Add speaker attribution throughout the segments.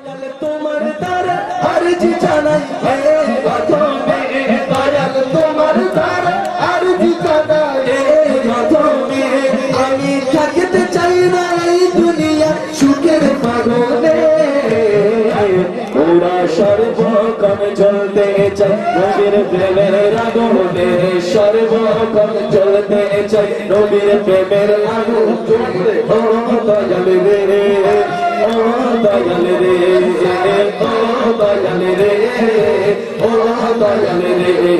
Speaker 1: তোমার দ্বারা আরজি জানাই হে মাধবে দয়াল তোমার দ্বারা আরজি জানাই হে মাধবে আমি থাকতে চাই না এই দুনিয়া সুখের পাগলে ওরা সর্বক্ষণ জ্বলতে চাই নবীর প্রেমের আগুনে সর্বক্ষণ জ্বলতে চাই নবীর প্রেমের আগুন জ্বলে ও দয়াল রে ও দয়াল রে ও দয়াল রে ও দয়াল রে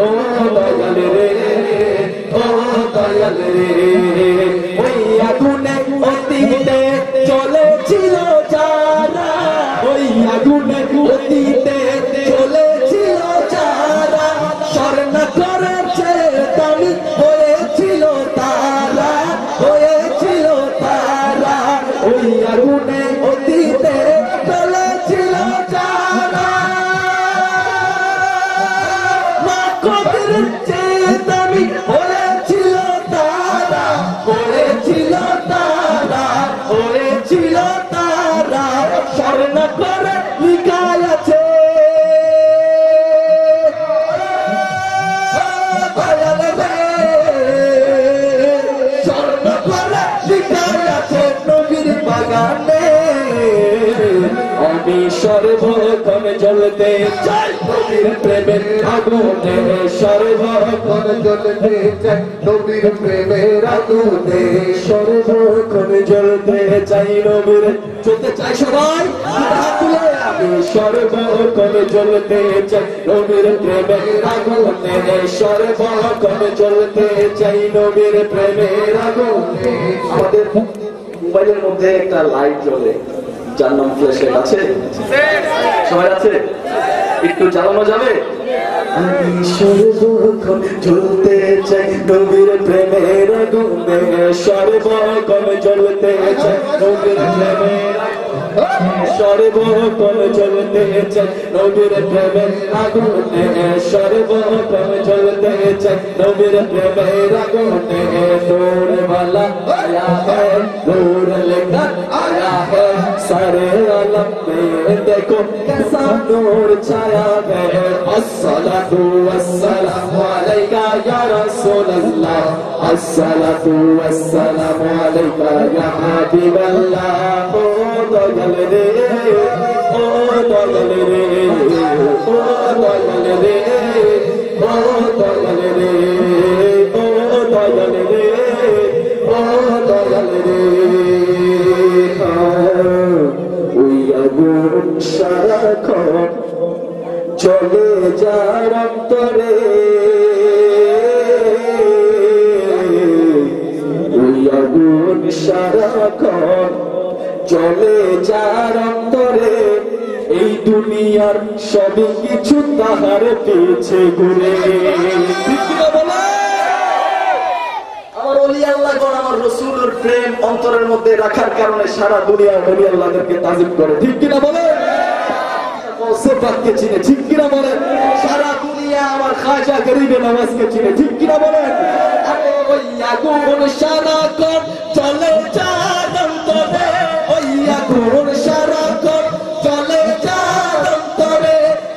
Speaker 1: ও দয়াল রে ও দয়াল রে ওই আগুনে অতীতে চলেছিল যারা ওই আগুনে অতীতে চলেছিল যারা স্বর্ণ করেছে দামি হয়েছিল তারা হয়েছিল তারা ওই আগুনে অতীতে চলেছিল যারা মা কবির চেয়ে দামি হয়েছিল তারা হয়েছিল তারা হয়েছিল তারা স্বর্ণ করে লিখাই আছে স্বর্ণ করে লিখাই আছে নবীর বাগানে আমি সর্বক্ষণ জ্বলতে চাই নবীর প্রেমের আগুনে সর্বক্ষণ জ্বলতে চাই নবীর প্রেমের আগুনে সর্বক্ষণ জ্বলতে চাই নবীর জ্বলতে চাই সবাই হাত তুলে আমি সর্বক্ষণ জ্বলতে চাই নবীর প্রেমের আগুনে সর্বক্ষণ জ্বলতে চাই নবীর প্রেমের আগুনে আমাদের মোবাইলের মধ্যে একটা লাইট জ্বলে যার নাম ফ্ল্যাশলাইট আছে সবাই আছে একটু জ্বালানো যাবে আমি সর্বক্ষণ জ্বলতে চাই নবীর প্রেমের আগুনে সর্বক্ষণ জ্বলতে চাই নবীর প্রেমের সর্বক্ষণ জ্বলতে চাই নবীর প্রেমের আগুনে সর্বক্ষণ জ্বলতে চাই নবীর প্রেমের আগুনে নূর वाला आया है नूर लेकर आया है सारे आलम में देखो कैसा नूर छाया है अस्सलातु वस्सलामु अलैका या रसूल अल्लाह अस्सलातु वस्सलामु अलैका या हबीब अल्लाह ओ दयाल रे ओ दयाल रे ओ दयाल रे ओ दयाल रे ओ दयाल रे ओ दयाल रे ওই আগুন সারাক্ষণ চলে যার অন্তরে ওই আগুন সারাক্ষণ চলে যার অন্তরে এই দুনিয়ার সবই কিছু তাহার পিছে ঘুরে আমার ওলি আল্লাহগণ আমার রাসূলের প্রেম অন্তরের মধ্যে রাখার কারণে সারা দুনিয়ার ওলি আল্লাহদেরকে তাজিম করে ঠিক কিনা বলেন সিফাতকে চিনে ঠিক কিনা বলেন সারা দুনিয়া আমার খাজা গরিবে নওয়াজকে চিনে ঠিক কিনা বলেন আরে ওই আগুন সারাক্ষণ চলে যার অন্তরে ওই আগুন সারাক্ষণ চলে যার অন্তরে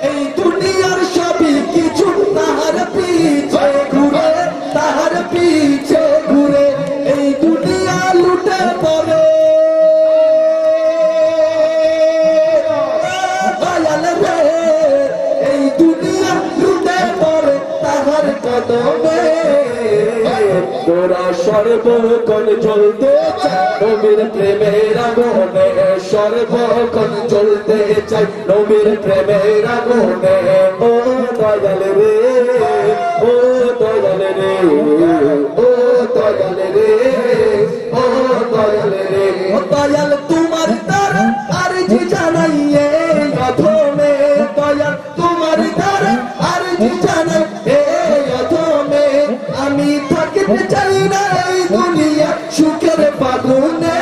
Speaker 1: এই দুনিয়ার সবই কিছু তাহার পিছে ঘুরে তাহার পিছে ঘুরে এই দুনিয়া লুটে পড়ে দয়াল রে এই দুনিয়া লুটে পড়ে তাহার কদমে তোরা সর্বক্ষণ জ্বলতে চাই নবীর প্রেমের আগুনে সর্বক্ষণ জ্বলতে চাই নবীর প্রেমের আগুনে ও দয়াল রে ও দয়াল রে ও দয়াল রে ও দয়াল রে ও দয়াল তোমার দ্বারা আরজি জানাইয়ে অধমে দয়াল তোমার দ্বারা আরজি জানাই হে অধমে আমি থাকতে চাই না এই দুনিয়া সুখের ফাগুনে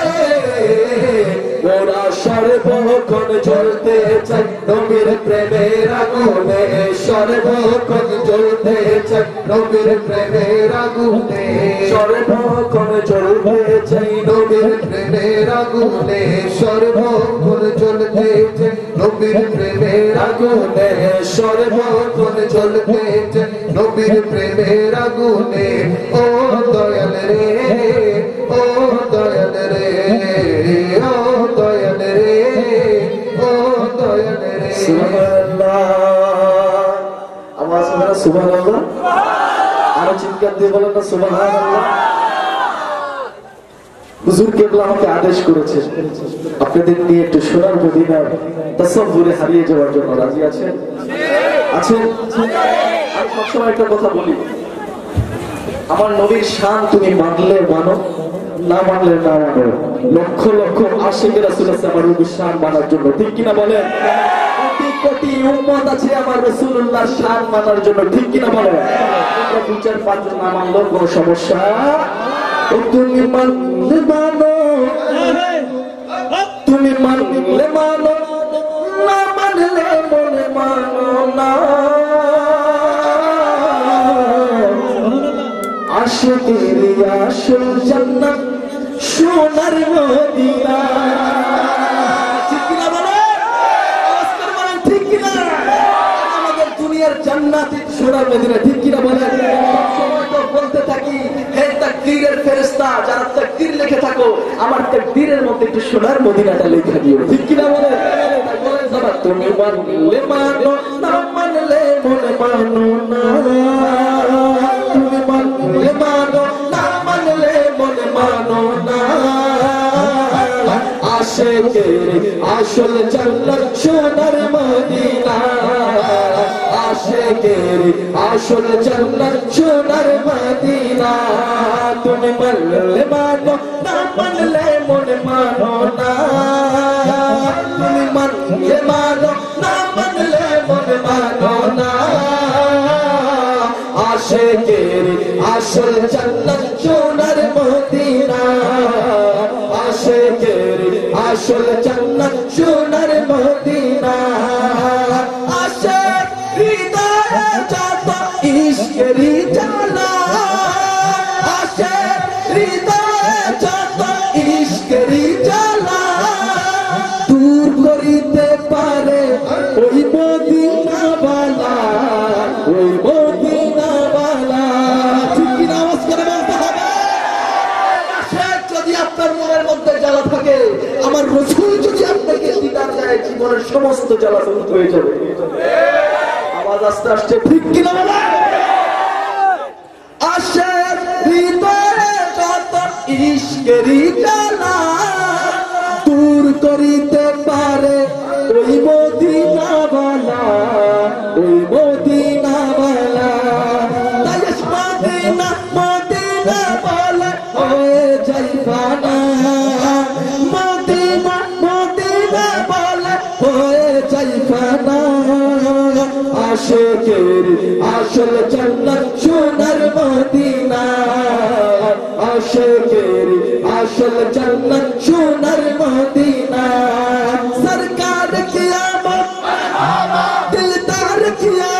Speaker 1: ওরা সর্বক্ষণ জ্বলতে চাই নবীর প্রেমের আগুনে সর্বক্ষণ জ্বলতে চাই নবীর প্রেমের আগুনে সর্বক্ষণ জ্বলতে চাই নবীর প্রেমের
Speaker 2: প্রেমের আগুনে সর্বক্ষণ জ্বলতেছে নবীর প্রেমের আগুনে সর্বক্ষণ জ্বলতেছে নবীর প্রেমের আগুনে ও দয়াল রে ও দয়াল রে ও দয়াল রে ও দয়াল রে
Speaker 1: সুবহানাল্লাহ আওয়াজ করে সুবহানাল্লাহ আরো চিৎকার দিয়ে বলেন না সুবহানাল্লাহ হুজুর কেবলা আমাকে আদেশ করেছে আপনাদের নিয়ে একটু সোনার মদিনার তাসাব্বুরে হারিয়ে যাওয়ার জন্য রাজি আছেন আছেন আমি সবসময় একটা কথা বলি আমার নবীর শান তুমি মানলে মানো না মানলে না মানো লক্ষ লক্ষ আশিক রাসূল আছে আমার নবীর শান মানার জন্য ঠিক কিনা বলেন কোটি কোটি উম্মত আছে আমার রাসূলুল্লাহর শান মানার জন্য ঠিক কিনা বলেন তোমরা দু চার পাঁচ জন না মানলেও কোনো সমস্যা তুমি মানলে মানো তুমি মানলে মানো না মানলে মনে মানো না আশিকের আসল জান্নাত সোনার মদিনা ঠিক কিনা বলে আওয়াজ করে বলেন ঠিক কিনা আমাদের দুনিয়ার জান্নাত সোনার মদিনা ঠিক কিনা বলেন সবসময় তো বলতে থাকি হে তাকদীরের ফেরেশতা যারা তাকদীর লিখে থাকো আমার তাকদীরের মধ্যে একটু সোনার মদিনাটা লিখে দিও ঠিক কিনা বলে বলেন বাবা তুমি মানলে মানো না মানলে মনে মানো না তুমি মানলে মানো না মানলে মনে মানো না আশিকের আসল জান্নাত সোনার মদিনা আশিকের আসল জান্নাত সোনার মদিনা তুমি মানলে মানো না মানলে মনে মানো না তুমি মানলে মানো না মানলে মনে মানো না আশিকের আসল জান্নাত সোনার মদিনা আশিকের আসল জান্নাত সোনার মদিনা আশিক হৃদয়ে যত ইশকেরি জ্বালা আশিক হৃদয়ে যত ইশকেরি জ্বালা দূর করিতে পারে ওই মদিনা বালা ওই মদিনা বালা ঠিক কি নামাজ করে বলতে হবে আশিক যদি আপনার মনের মধ্যে জ্বালা থাকে আমার রাসূল যদি আপনাকে দিদার দেয় জীবনের সমস্ত জ্বালা দূর হয়ে যাবে আওয়াজ আস্তে আস্তে ঠিক কি না বলে আশিক হৃদয়ে যত ইশকেরি জ্বালা দূর করিতে পারে ওই মদিনা বালা ওই মদিনা বালা তাইস মদিনা মদিনা বালা হয়ে যাইবা না মদিনা মদিনা বালা হয়ে যাইবা না আশিকের আসল জান্নাত সোনার মদিনা আশিকের আসল জান্নাত সোনার মদিনা সরকার কিয়ামত দিলদার কিয়ামত